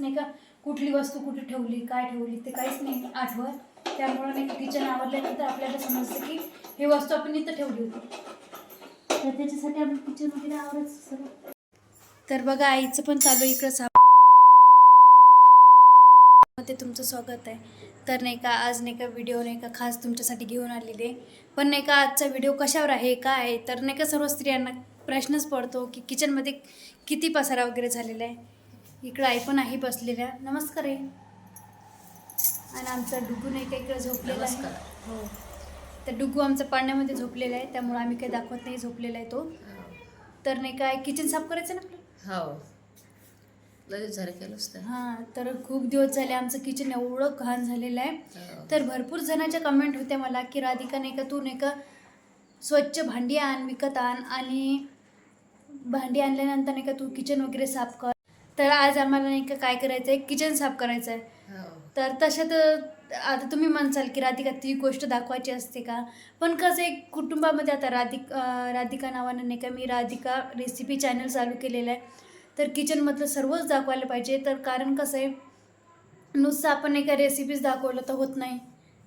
नाही का कुठली वस्तू कुठे ठेवली, काय ठेवली ते काहीच नाही आठवत. त्यामुळे नाही किचन आवरल्यानंतर आपल्याला समजतं की हे वस्तू आपण इथं ठेवली होती. तर त्याच्यासाठी आपण किचन वगैरे आवरायचं सर्व. तर बघा आईचं पण चालू इकडं साफ. ते तुमचं स्वागत आहे. तर नाही का आज नाही का व्हिडिओ नाही का खास तुमच्यासाठी घेऊन आलेले. पण नाही का आजचा व्हिडिओ कशावर आहे काय आहे तर नाही का सर्व स्त्रियांना प्रश्नच पडतो की किचनमध्ये किती पसारा वगैरे झालेला आहे. इकडं आई पण आहे बसलेल्या. नमस्कार आहे. आणि आमचा डुगू नाही का इकडे झोपलेला आहे. हो, तर डुगू आमचा पाण्यामध्ये झोपलेला आहे त्यामुळे आम्ही काही दाखवत नाही, झोपलेला आहे तो. तर नाही काय किचन साफ करायचं ना आपलं. हो, लगेच झालं केलंच तर. हां, तर खूप दिवस झाले आमचं किचन एवढं घाण झालेलं आहे. तर भरपूर जणांच्या कमेंट होत्या मला की राधिका नाही का तू नाही का स्वच्छ भांडी आण, विकत आण आणि भांडी आणल्यानंतर नाही का तू किचन वगैरे साफ कर. तर आज आम्हाला नाही का काय करायचं आहे, किचन साफ करायचं आहे. तर तशात आता तुम्ही म्हणसाल की राधिका ती गोष्ट दाखवायची असते का. पण कसं एक कुटुंबामध्ये आता राधिका नावानं नाही का मी राधिका रेसिपी चॅनल चालू केलेलं आहे. तर किचनमधलं सर्वच दाखवायला पाहिजे. तर कारण कसं आहे नुसतं आपण नाही का रेसिपीज दाखवलं तर होत नाही.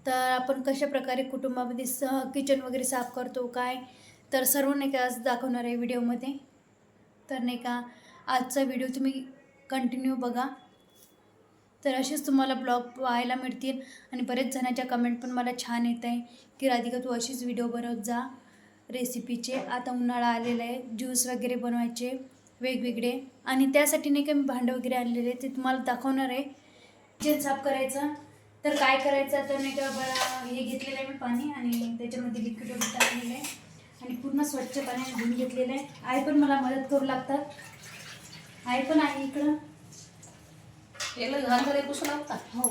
तर आपण कशा प्रकारे कुटुंबामध्ये किचन वगैरे साफ करतो काय तर सर्व नाही का आज दाखवणार आहे व्हिडिओमध्ये. तर नाही का आजचा व्हिडिओ तुम्ही कंटिन्यू बघा. तर असेच तुम्हाला ब्लॉग पाहायला मिळतील. आणि बरेच जणांच्या कमेंट पण मला छान येत आहे की राधिका तू अशीच व्हिडिओ बनवत जा रेसिपीचे. आता उन्हाळा आलेला आहे, ज्यूस वगैरे बनवायचे वेगवेगळे. आणि त्यासाठी नाही का मी भांडं वगैरे आणलेले ते तुम्हाला दाखवणार आहे. किचन साफ करायचं तर काय करायचं तर नाही का बरं हे घेतलेलं आहे मी पाणी आणि त्याच्यामध्ये लिक्विड वगैरे टाकलेलं आहे आणि पूर्ण स्वच्छ पाण्याने धुवून घेतलेलं आहे. आई पण मला मदत करू लागतात. आई पण आहे इकडं. याला घाण झाले पुसून लागतात. हो,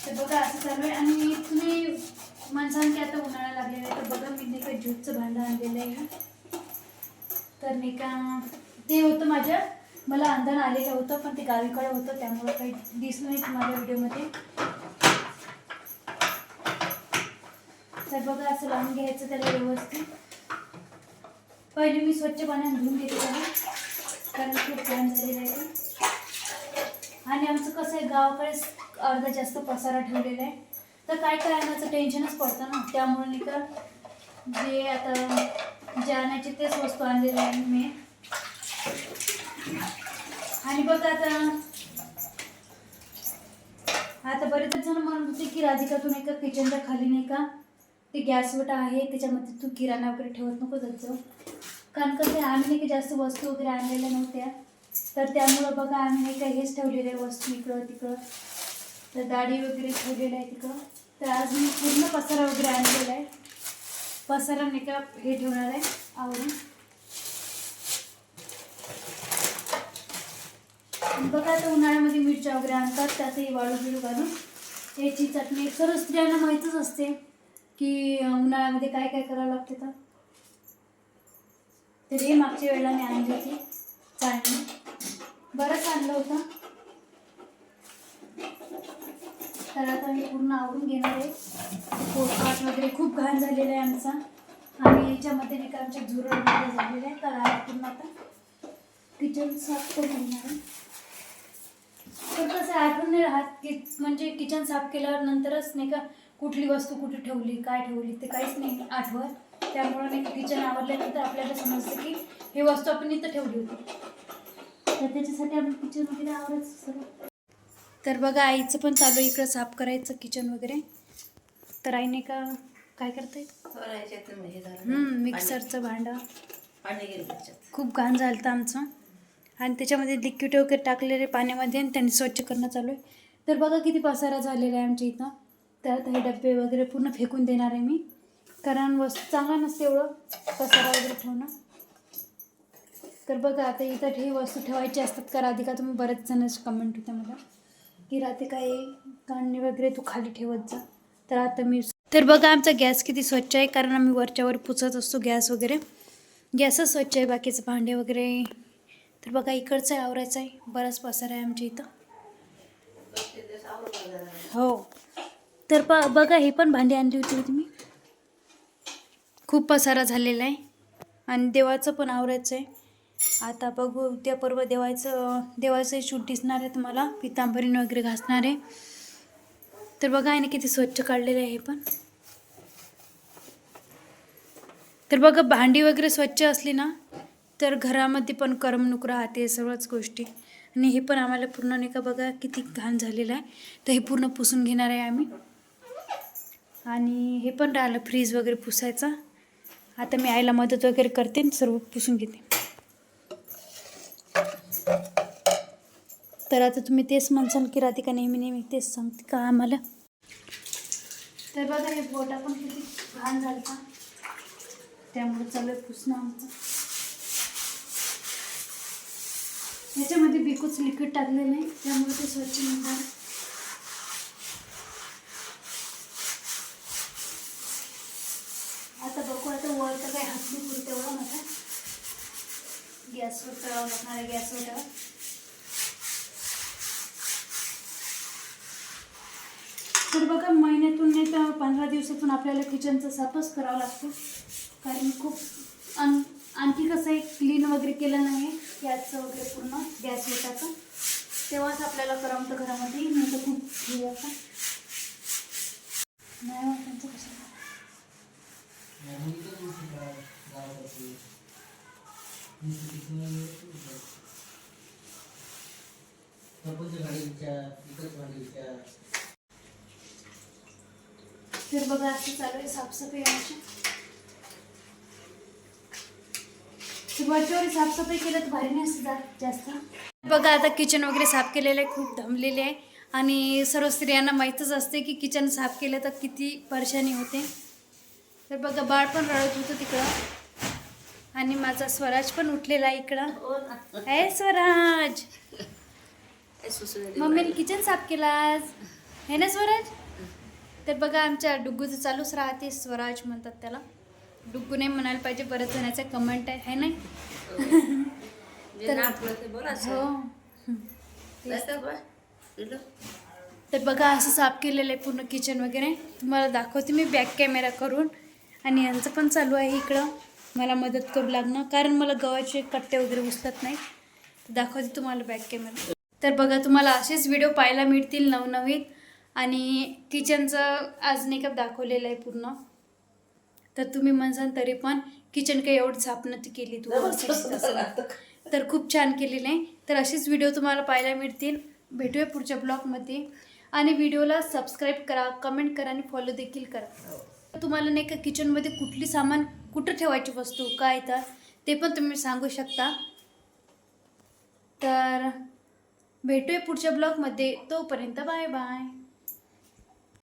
तर बघा असं चालू आहे. आणि तुम्ही म्हणसान की आता उन्हाळा लागलेला आहे तर बघा मी नाही का ज्यूसचं भांडं आणलेलं आहे. तर नाही का ते होतं मला अंधण आलेलं होतं पण ते गावीकडे होतं त्यामुळं काही दिसलं नाही माझ्या व्हिडिओमध्ये. तर बघा असं लावून घ्यायचं त्याला व्यवस्थित. पहिले मी स्वच्छ पाण्याने धुवून घेते त्याला कारण खूप घाण झालेलं आहे. आणि आमचं कसं आहे गावाकडेच अर्धा जास्त पसारा ठेवलेला आहे. तर काय करण्याचं टेन्शनच पडतं ना. त्यामुळे नाही का जे आता जे आणायचे तेच वस्तू आणलेल्या आहे मी. आणि बघा आता बरेच जण म्हणत होते की राधिका तू नाही का किचनच्या खाली नाही का ते गॅसवटा आहे त्याच्यामध्ये तू किराणा वगैरे ठेवत नको जात जाऊ. कारण कसं आम्ही नाही का जास्त वस्तू वगैरे आणलेल्या नव्हत्या. तर त्यामुळं बघा आम्ही नाही का हेच ठेवलेलं आहे वस्तू इकडं तिकडं. तर गाडी वगैरे ठेवलेलं आहे तिकडं. तर आज मी पूर्ण पसारा वगैरे आणलेला आहे. पसारा नाही का हे ठेवणार आहे आवरून. बघा आता उन्हाळ्यामध्ये मिरच्या वगैरे आणतात त्यातही वाळू बिळू घालून याची चटणी. सर्व स्त्रियांना माहीतच असते की उन्हाळ्यामध्ये काय काय करावं लागते. तर हे मागच्या वेळेला मी आणली होती चाळणी, बरंच आणलं होतं. तर आता मी पूर्ण आवरून घेणार आहे. पोटपाट वगैरे खूप घाण झालेला आहे आमचा आणि याच्यामध्ये नाही का आमच्या झुरळ वगैरे झालेले आहे. तर आज पूर्ण आता किचन साफ करून घेणार आहे. तर कसं आठवण नाही राहत की म्हणजे किचन साफ केल्यावर नंतरच नाही का कुठली वस्तू कुठे ठेवली काय ठेवली ते काहीच नाही आठवत. त्यामुळे नाही का किचन आवरल्यानंतर आपल्याला समजतं की हे वस्तू आपण इथं ठेवली होती. तर त्याच्यासाठी आपण किचन वगैरे आवरायचं सर्व. तर बघा आईचं पण चालू इकडं साफ करायचं किचन वगैरे. तर आईने का काय करताय मिक्सरचं भांडं खूप घाण झालं होतं आमचं आणि त्याच्यामध्ये लिक्विड वगैरे टाकलेले पाण्यामध्ये आणि त्यांनी स्वच्छ करणं चालू आहे. तर बघा किती पसारा झालेला आहे आमच्या इथं. तर आता हे डबे वगैरे पूर्ण फेकून देणार आहे मी कारण वस्तू चांगला नसते एवढं पसारा वगैरे ठेवणं. तर बघा आता इथं हे वस्तू ठेवायची असतात का राधिका तुम्ही बरेच जणांचे कमेंट होते मला की राधिका हे कांडणे वगैरे तू खाली ठेवत जा. तर आता मी तर बघा आमचा गॅस किती स्वच्छ आहे कारण आम्ही वरच्यावर पुसत असतो गॅस वगैरे. गॅसच स्वच्छ आहे, बाकीचं भांडे वगैरे. तर बघा इकडचं आहे आवरायचं आहे. बराच पसारा आहे आमच्या इथं. हो, तर बघा ही पण भांडी आणली होती तुम्ही. खूप पसारा झालेला आहे आणि देवाचं पण आवरायचं आहे. आता बघू उद्या परवा देवाचं शूट दिसणार आहे तुम्हाला. पितांबरीने वगैरे घासणार आहे. तर बघा आहे ना किती स्वच्छ काढलेलं आहे हे पण. तर बघा भांडी वगैरे स्वच्छ असली ना तर घरामध्ये पण करमणूक राहते सर्वच गोष्टी. आणि हे पण आम्हाला पूर्ण नाही का बघा किती घाण झालेलं आहे. तर हे पूर्ण पुसून घेणार आहे आम्ही. आणि हे पण राहिलं फ्रीज वगैरे पुसायचं. आता मी आईला मदत वगैरे करते आणि सर्व पुसून घेते. तर आता तुम्ही तेच म्हणसाल की राधिका नेहमी तेच सांगते का आम्हाला. तर बघा हे बोटा पण किती घाण झालं त्यामुळे चालू आहे पुसणं आमचं. याच्यामध्ये बिकूच लिक्विड टाकलेलं आहे त्यामुळे ते स्वच्छ निघणार. आता बघू आता वर तर काही हात नाही पुरते एवढं माझा. गॅसवर करावं लागणार आहे. गॅसवर ठेवा. तर बघा महिन्यातून नाही तर 15 दिवसातून आपल्याला किचनचा साफच करावा लागतो. कारण खूप आणखी कसं आहे क्लीन वगैरे केलं नाही गॅसचं वगैरे पूर्ण गॅस होताचं तेव्हाच आपल्याला करमतं घरामध्ये. नाही तर खूप हे असतं नाही त्यांचं कसं तर बघा असं चालू आहे साफसफाई आमची. सुरुवातीवर साफसफाई केलं तर भारी नाही असतं जास्त. बघा आता किचन वगैरे साफ केलेलं आहे. खूप दमलेले आहे आणि सर्व स्त्रियांना माहीतच असते की किचन साफ केलं तर किती परेशानी होते. तर बघा बाळ पण रडत होतं तिकडं आणि माझा स्वराज पण उठलेला आहे इकडं. हे स्वराज मम्मीने किचन साफ केला आज हे ना स्वराज. तर बघा आमच्या डुग्गूचं चालूच राहते. स्वराज म्हणतात त्याला. डुग्गू नाही म्हणायला पाहिजे. बऱ्याच जणांचा कमेंट आहे नाही. तर बघा असं साफ केलेलं आहे पूर्ण किचन वगैरे. तुम्हाला दाखवते मी बॅक कॅमेरा करून. आणि यांचं पण चालू आहे इकडं मला मदत करू लागणं कारण मला गव्हाचे कट्टे वगैरे उचलत नाही. दाखवते तुम्हाला बॅक कॅमेरा. तर बघा तुम्हाला असेच व्हिडिओ पाहायला मिळतील नवनवीन. आणि किचनचं आज मेकअप दाखवलेलं आहे पूर्ण. तर तुम्ही म्हणसाल तरी पण किचन काही एवढं साफ नव्हती केली तू तर खूप छान केलेलं आहे. तर असेच व्हिडिओ तुम्हाला पाहायला मिळतील. भेटूया पुढच्या ब्लॉगमध्ये. आणि व्हिडिओला सबस्क्राईब करा, कमेंट करा आणि फॉलो देखील करा. तुम्हाला नाही का किचनमध्ये कुठली सामान कुठं ठेवायची वस्तू काय तर ते पण तुम्ही सांगू शकता. तर भेटूया पुढच्या ब्लॉगमध्ये. तोपर्यंत बाय बाय.